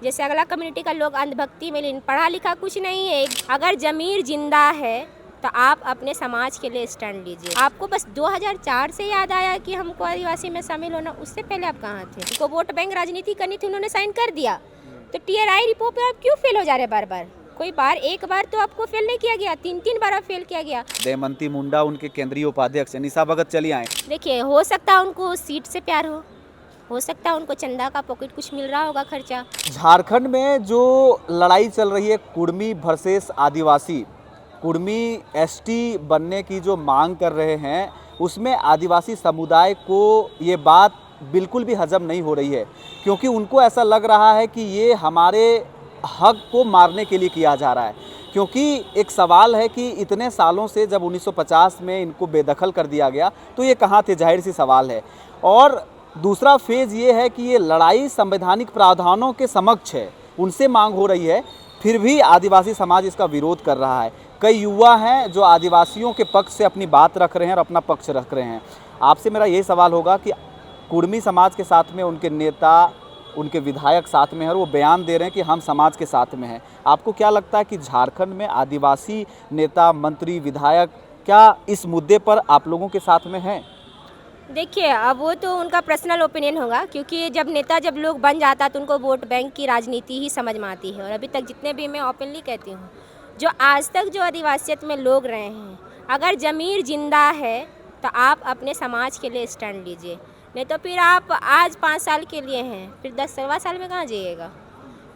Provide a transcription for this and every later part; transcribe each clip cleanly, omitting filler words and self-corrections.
जैसे अगला कम्युनिटी का लोग अंधभक्ति में लीन, पढ़ा लिखा कुछ नहीं है। अगर ज़मीर जिंदा है तो आप अपने समाज के लिए स्टैंड लीजिए। आपको बस 2004 से याद आया कि हमको आदिवासी में शामिल होना, उससे पहले आप कहाँ थे? उनको वोट बैंक राजनीति करनी थी, उन्होंने साइन कर दिया। तो TRI रिपोर्ट पे आप क्यों फेल हो जा रहे बार बार? कोई बार एक बार तो आपको फेल नहीं किया गया, 3 बार आप फेल किया गया। दमयंती मुंडा उनके केंद्रीय उपाध्यक्ष निशा भगत चली आए। देखिए, हो सकता है उनको सीट से प्यार हो सकता है उनको चंदा का पॉकेट कुछ मिल रहा होगा खर्चा। झारखंड में जो लड़ाई चल रही है कुर्मी वर्सेस आदिवासी, कुर्मी ST बनने की जो मांग कर रहे हैं, उसमें आदिवासी समुदाय को ये बात बिल्कुल भी हजम नहीं हो रही है, क्योंकि उनको ऐसा लग रहा है कि ये हमारे हक को मारने के लिए किया जा रहा है। क्योंकि एक सवाल है कि इतने सालों से जब 1950 में इनको बेदखल कर दिया गया तो ये कहाँ थे, जाहिर सी सवाल है। और दूसरा फेज़ ये है कि ये लड़ाई संवैधानिक प्रावधानों के समक्ष है, उनसे मांग हो रही है, फिर भी आदिवासी समाज इसका विरोध कर रहा है। कई युवा हैं जो आदिवासियों के पक्ष से अपनी बात रख रहे हैं और अपना पक्ष रख रहे हैं। आपसे मेरा यही सवाल होगा कि कुर्मी समाज के साथ में उनके नेता, उनके विधायक साथ में हैं और वो बयान दे रहे हैं कि हम समाज के साथ में हैं। आपको क्या लगता है कि झारखंड में आदिवासी नेता, मंत्री, विधायक क्या इस मुद्दे पर आप लोगों के साथ में हैं? देखिए, अब वो तो उनका पर्सनल ओपिनियन होगा, क्योंकि जब लोग बन जाता है तो उनको वोट बैंक की राजनीति ही समझ में आती है। और अभी तक जितने भी मैं ओपनली कहती हूँ, जो आज तक जो आदिवासियत में लोग रहे हैं, अगर ज़मीर जिंदा है तो आप अपने समाज के लिए स्टैंड लीजिए। नहीं तो फिर आप आज 5 साल के लिए हैं, फिर 10 साल में कहाँ जाइएगा?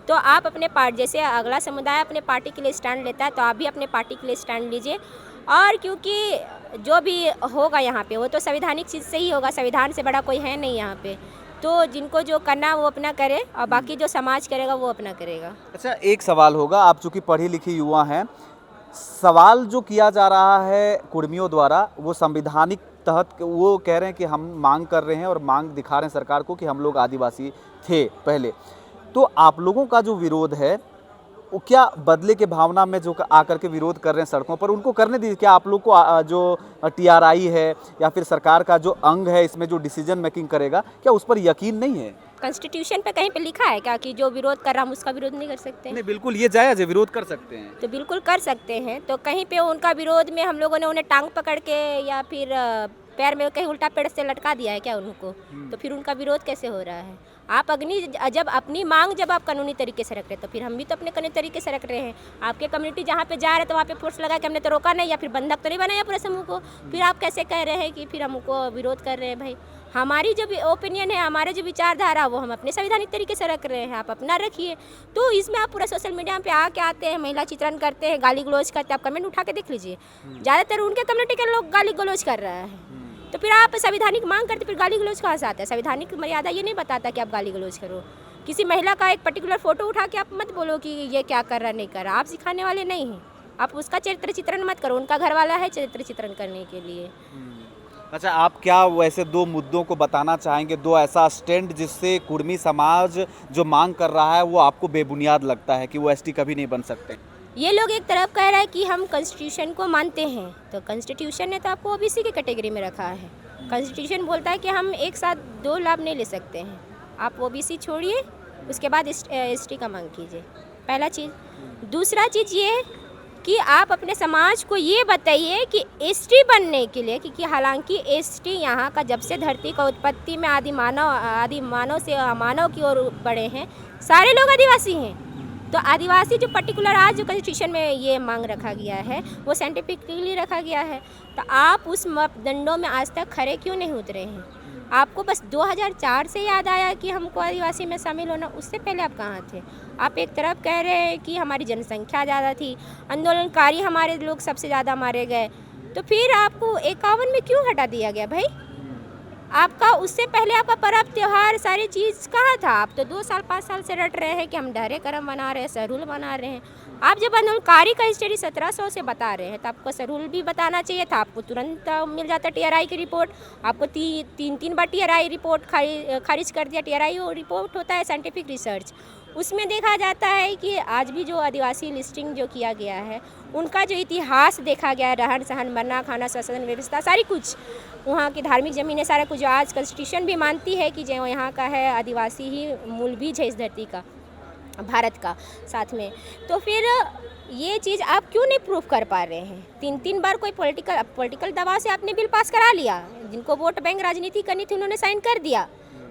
तो आप अपने पार्टी, जैसे अगला समुदाय अपने पार्टी के लिए स्टैंड लेता है, तो आप भी अपने पार्टी के लिए स्टैंड लीजिए। और क्योंकि जो भी होगा यहाँ पे वो तो संवैधानिक चीज़ से ही होगा, संविधान से बड़ा कोई है नहीं यहाँ पे। तो जिनको जो करना वो अपना करे और बाकी जो समाज करेगा वो अपना करेगा। अच्छा, एक सवाल होगा, आप चूँकि पढ़ी लिखी युवा हैं, सवाल जो किया जा रहा है कुर्मियों द्वारा वो संवैधानिक तहत वो कह रहे हैं कि हम मांग कर रहे हैं और मांग दिखा रहे हैं सरकार को कि हम लोग आदिवासी थे पहले। तो आप लोगों का जो विरोध है वो क्या बदले के भावना में जो आकर के विरोध कर रहे हैं सड़कों पर, उनको करने दीजिए। क्या आप लोग को जो TRI है या फिर सरकार का जो अंग है इसमें जो डिसीजन मेकिंग करेगा, क्या उस पर यकीन नहीं है? कॉन्स्टिट्यूशन पे कहीं पे लिखा है क्या कि जो विरोध कर रहा हम उसका विरोध नहीं कर सकते? नहीं, बिल्कुल ये जायज़ है, विरोध कर सकते हैं। तो बिल्कुल कर सकते हैं। तो कहीं पे उनका विरोध में हम लोगों ने उन्हें टांग पकड़ के या फिर पैर में कहीं उल्टा पेड़ से लटका दिया है क्या उनको? तो फिर उनका विरोध कैसे हो रहा है? आप जब अपनी मांग जब आप कानूनी तरीके से रख रहे हैं, तो फिर हम भी तो अपने कानूनी तरीके से रख रहे हैं। आपके कम्युनिटी जहाँ पे जा रहे हैं तो वहाँ पे फोर्स लगा के हमने तो रोका नहीं, या फिर बंधक तो नहीं बनाया पूरे समूह को। फिर आप कैसे कह रहे हैं कि फिर हमको विरोध कर रहे हैं? भाई, हमारी जो भी ओपिनियन है, हमारे जो विचारधारा, वो हम अपने संवैधानिक तरीके से रख रहे हैं, आप अपना रखिए। तो इसमें आप पूरा सोशल मीडिया पे आते हैं, महिला चित्रण करते हैं, गाली गलौज करते हैं, आप कमेंट उठा के देख लीजिए, ज़्यादातर उनके कम्युनिटी के लोग गाली गलौज कर रहे हैं। तो फिर आप संवैधानिक मांग करते, फिर गाली गलौज कहाँ से आता है? संवैधानिक मर्यादा ये नहीं बताता कि आप गाली गलौज करो। किसी महिला का एक पर्टिकुलर फोटो उठा के आप मत बोलो कि ये क्या कर रहा नहीं कर रहा। आप सिखाने वाले नहीं हैं, आप उसका चरित्र चित्रण मत करो। उनका घर वाला है चरित्र चित्रण करने के लिए। अच्छा, आप क्या वैसे 2 मुद्दों को बताना चाहेंगे, 2 ऐसा स्टैंड जिससे कुर्मी समाज जो मांग कर रहा है वो आपको बेबुनियाद लगता है कि वो ST कभी नहीं बन सकते? ये लोग एक तरफ कह रहा है कि हम कॉन्स्टिट्यूशन को मानते हैं, तो कॉन्स्टिट्यूशन ने तो आपको OBC की कैटेगरी में रखा है। कॉन्स्टिट्यूशन बोलता है कि हम एक साथ 2 लाभ नहीं ले सकते हैं। आप OBC छोड़िए, उसके बाद ST का मांग कीजिए, पहला चीज़। दूसरा चीज़ ये कि आप अपने समाज को ये बताइए कि ST बनने के लिए, क्योंकि हालांकि ST यहाँ का जब से धरती का उत्पत्ति में आदि मानव से मानव की ओर बढ़े हैं, सारे लोग आदिवासी हैं। तो आदिवासी जो पर्टिकुलर आज जो कॉन्स्टिट्यूशन में ये मांग रखा गया है वो साइंटिफिकली रखा गया है। तो आप उस मापदंडों में आज तक खरे क्यों नहीं उतरे हैं? आपको बस 2004 से याद आया कि हमको आदिवासी में शामिल होना, उससे पहले आप कहाँ थे? आप एक तरफ कह रहे हैं कि हमारी जनसंख्या ज़्यादा थी, आंदोलनकारी हमारे लोग सबसे ज़्यादा मारे गए, तो फिर आपको 51 में क्यों हटा दिया गया भाई? आपका उससे पहले आपका पर्व त्यौहार सारी चीज़ कहाँ था? आप तो 2 साल 5 साल से रट रहे हैं कि हम डहरे करम बना रहे हैं, सरहुल बना रहे हैं। आप जब आंदोलनकारी का हिस्ट्री 1700 से बता रहे हैं तो आपको सरहुल भी बताना चाहिए था। आपको तुरंत मिल जाता TRI की रिपोर्ट। आपको 3 बार TRI रिपोर्ट खारिज कर दिया। TRI वो रिपोर्ट होता है साइंटिफिक रिसर्च, उसमें देखा जाता है कि आज भी जो आदिवासी लिस्टिंग जो किया गया है, उनका जो इतिहास देखा गया है, रहन सहन, बनना खाना, शासन व्यवस्था, सारी कुछ वहाँ की धार्मिक ज़मीनें, सारा कुछ जो आज कॉन्स्टिट्यूशन भी मानती है कि जो यहाँ का है आदिवासी ही मूल बीज है इस धरती का। भारत का साथ में। तो फिर ये चीज़ आप क्यों नहीं प्रूफ कर पा रहे हैं? 3 बार कोई पॉलिटिकल दबाव से आपने बिल पास करा लिया, जिनको वोट बैंक राजनीति करनी थी उन्होंने साइन कर दिया,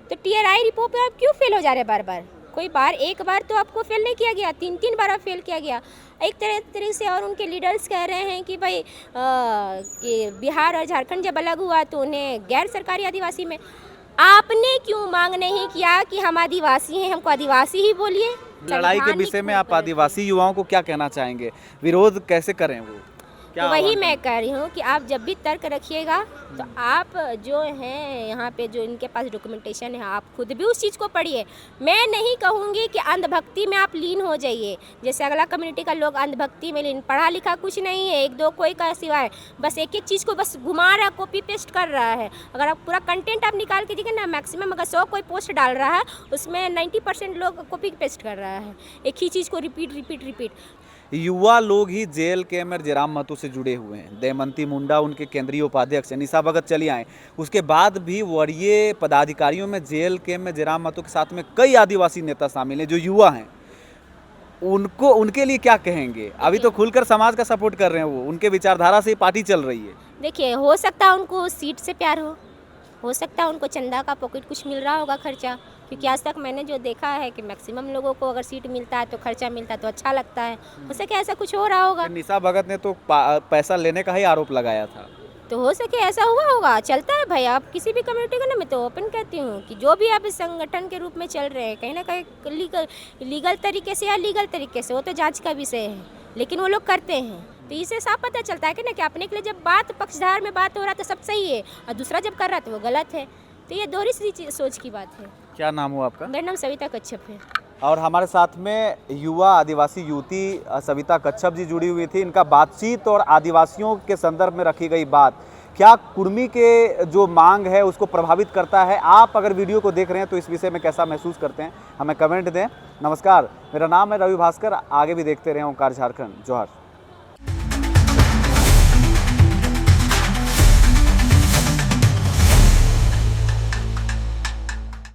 तो TRI रिपोर्ट पे आप क्यों फेल हो जा रहे बार बार? कोई बार एक बार तो आपको फेल नहीं किया गया, 3 बार आप फेल किया गया एक तरह से। और उनके लीडर्स कह रहे हैं कि भाई कि बिहार और झारखंड जब अलग हुआ तो उन्हें गैर सरकारी आदिवासी में। आपने क्यों मांग नहीं किया कि हम आदिवासी हैं, हमको आदिवासी ही बोलिए? लड़ाई के विषय में आप आदिवासी युवाओं को क्या कहना चाहेंगे? विरोध कैसे करें वो? तो वही मैं कह रही हूँ कि आप जब भी तर्क रखिएगा तो आप जो हैं यहाँ पे जो इनके पास डॉक्यूमेंटेशन है आप खुद भी उस चीज़ को पढ़िए। मैं नहीं कहूँगी कि अंधभक्ति में आप लीन हो जाइए, जैसे अगला कम्युनिटी का लोग अंधभक्ति में लीन, पढ़ा लिखा कुछ नहीं है, 1-2 कोई का सिवाय बस एक चीज़ को बस घुमा रहा है, कॉपी पेस्ट कर रहा है। अगर आप पूरा कंटेंट आप निकाल के देखिए ना, मैक्सिमम अगर 100 कोई पोस्ट डाल रहा है उसमें 90% लोग कॉपी पेस्ट कर रहा है, एक ही चीज़ को रिपीट। युवा लोग ही जेल के में जयराम महतो से जुड़े हुए हैं। दमयंती मुंडा उनके केंद्रीय उपाध्यक्ष हैं, निशा भगत चली आए, उसके बाद भी वरीय पदाधिकारियों में जेल के में जयराम महतो के साथ में कई आदिवासी नेता शामिल हैं जो युवा हैं। उनके लिए क्या कहेंगे? अभी तो खुलकर समाज का सपोर्ट कर रहे हैं, वो उनके विचारधारा से पार्टी चल रही है। देखिए, हो सकता है उनको सीट से प्यार हो सकता है उनको चंदा का पॉकेट कुछ मिल रहा होगा, खर्चा, क्योंकि आज तक मैंने जो देखा है कि मैक्सिमम लोगों को अगर सीट मिलता है तो खर्चा मिलता है तो अच्छा लगता है। हो सके ऐसा कुछ हो रहा होगा। निशा भगत ने तो पैसा लेने का ही आरोप लगाया था, तो हो सके ऐसा हुआ होगा। चलता है भाई, आप किसी भी कम्युनिटी का ना, मैं तो ओपन कहती हूँ कि जो भी आप इस संगठन के रूप में चल रहे हैं कहीं ना कहीं लीगल तरीके से या लीगल तरीके से, वो तो जांच का विषय है, लेकिन वो लोग करते हैं। तो इससे साफ पता चलता है कि ना कि अपने के लिए जब बात पक्षधार में बात हो रहा है तो सब सही है और दूसरा जब कर रहा है तो वो गलत है। तो ये दोहरी सी सोच की बात है। क्या नाम हुआ आपका? मेरा नाम सविता कच्छप है। और हमारे साथ में युवा आदिवासी युवती सविता कच्छप जी जुड़ी हुई थी। इनका बातचीत और आदिवासियों के संदर्भ में रखी गई बात क्या कुर्मी के जो मांग है उसको प्रभावित करता है? आप अगर वीडियो को देख रहे हैं तो इस विषय में कैसा महसूस करते हैं, हमें कमेंट दें। नमस्कार, मेरा नाम है रवि भास्कर। आगे भी देखते रहें ओंकार झारखंड। जोहार।